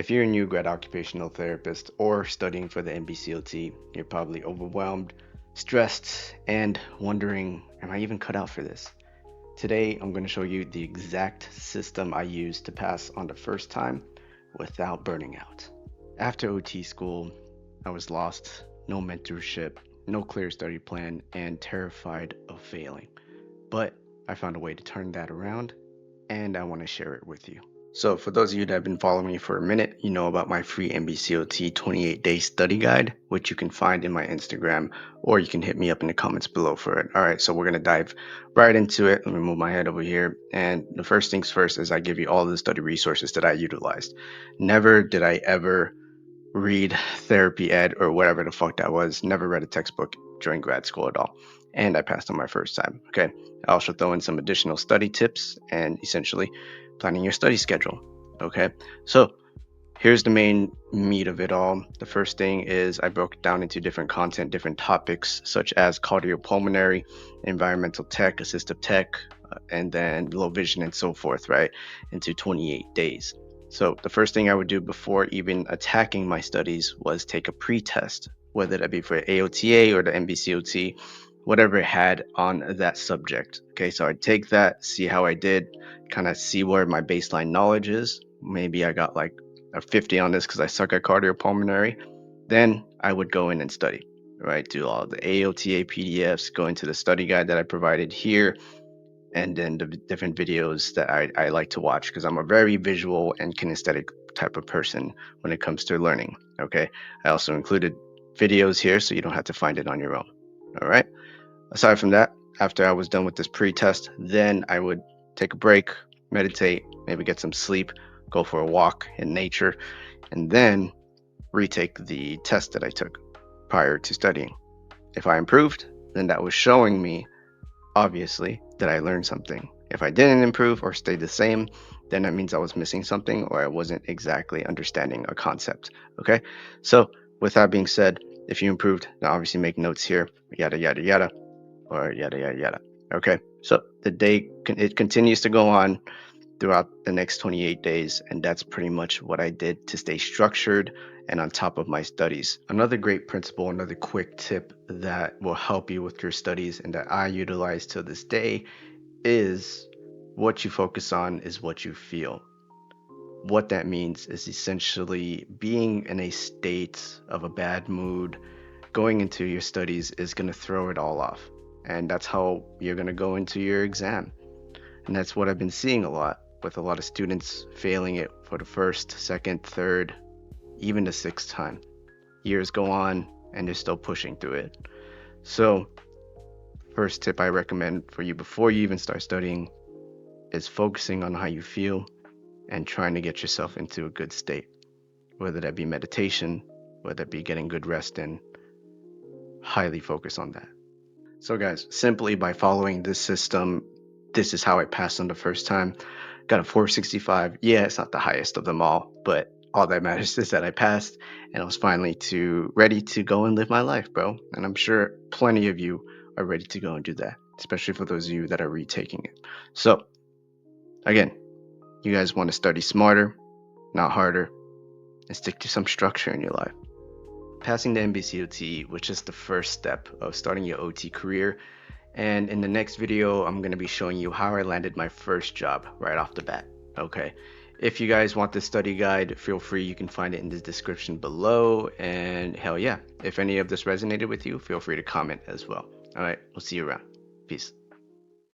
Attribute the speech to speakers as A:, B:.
A: If you're a new grad occupational therapist or studying for the NBCOT, you're probably overwhelmed, stressed, and wondering, am I even cut out for this? Today, I'm going to show you the exact system I used to pass on the first time without burning out. After OT school, I was lost, no mentorship, no clear study plan, and terrified of failing. But I found a way to turn that around, and I want to share it with you. So, for those of you that have been following me for a minute, you know about my free NBCOT 28-day study guide, which you can find in my Instagram, or you can hit me up in the comments below for it. All right, so we're going to dive right into it. Let me move my head over here. And the first things first is I give you all the study resources that I utilized. Never did I ever read therapy ed or whatever the fuck that was. Never read a textbook during grad school at all. And I passed on my first time. Okay. I also throw in some additional study tips and essentially planning your study schedule. Okay. So here's the main meat of it all. The first thing is I broke it down into different content, different topics, such as cardiopulmonary, environmental tech, assistive tech, and then low vision and so forth, right? Into 28 days. So the first thing I would do before even attacking my studies was take a pre-test, whether that be for AOTA or the NBCOT, whatever it had on that subject. Okay, so I'd take that, see how I did, kind of see where my baseline knowledge is. Maybe I got like a 50 on this because I suck at cardiopulmonary. Then I would go in and study, right? Do all the AOTA PDFs, go into the study guide that I provided here, and then the different videos that I like to watch because I'm a very visual and kinesthetic type of person when it comes to learning. Okay. I also included videos here so you don't have to find it on your own. All right. Aside from that, after I was done with this pre-test, then I would take a break, meditate, maybe get some sleep, go for a walk in nature, and then retake the test that I took prior to studying. If I improved, then that was showing me, obviously, that I learned something. If I didn't improve or stayed the same, then that means I was missing something or I wasn't exactly understanding a concept. Okay, so with that being said, if you improved, then obviously make notes here, yada yada yada, or yada yada yada. Okay, so the day it continues to go on throughout the next 28 days, and that's pretty much what I did to stay structured and on top of my studies. Another great principle, another quick tip that will help you with your studies and that I utilize to this day is what you focus on is what you feel. What that means is essentially being in a state of a bad mood going into your studies is going to throw it all off. And that's how you're going to go into your exam. And that's what I've been seeing a lot with a lot of students failing it for the first, second, third, even the sixth time. Years go on and they're still pushing through it. So, first tip I recommend for you before you even start studying is focusing on how you feel and trying to get yourself into a good state, whether that be meditation, whether that be getting good rest in. Highly focus on that. So, guys, simply by following this system, this is how I passed on the first time. Got a 465. Yeah, it's not the highest of them all, but all that matters is that I passed and I was finally ready to go and live my life, bro. And I'm sure plenty of you are ready to go and do that, especially for those of you that are retaking it. So, again, you guys want to study smarter, not harder, and stick to some structure in your life. Passing the NBCOT, which is the first step of starting your OT career. And in the next video, I'm going to be showing you how I landed my first job right off the bat. Okay. If you guys want the study guide, feel free. You can find it in the description below. And hell yeah, if any of this resonated with you, feel free to comment as well. All right. We'll see you around. Peace.